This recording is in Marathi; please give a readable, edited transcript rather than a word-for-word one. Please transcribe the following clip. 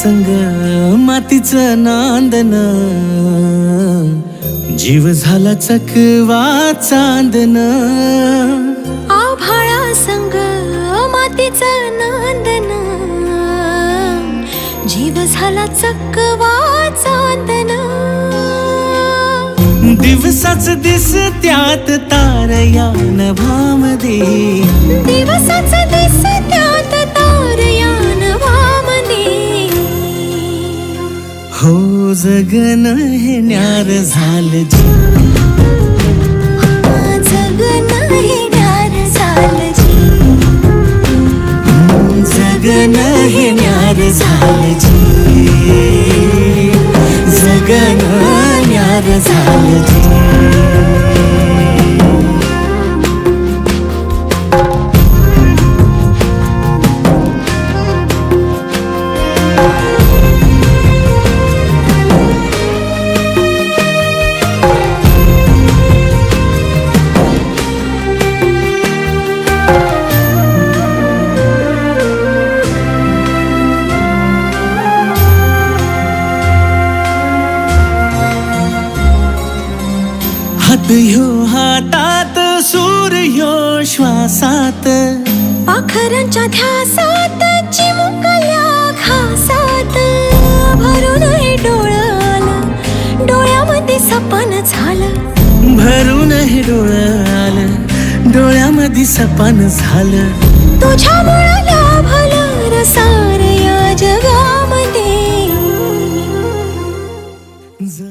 संग मातीचं नांदन, जीव झाला चकवा चांदन. आभाळा संग मातीचं नांदन, जीव झाला चकवा चांदन. दिवसाच दिसत्यात तार या नभामध्ये, दिवसाच दिसत्यात तार या नभामध्ये. हो जगन हे न्यार झालं जी, जगन हे न्यार झालं जी. जगन हे न्यार झालं जी, जगन न्यार झालं जी. हात ह्यो हातात, सूर ह्यो श्वासात, पाखरांच्या ध्यासात, चिमुकल्या घासात. भरून हे डोळं आलं, डोळ्यामध्ये सपन झालं. भरून हे डोळं आलं, डोळ्यामध्ये सपन झालं. तुझ्यामुळं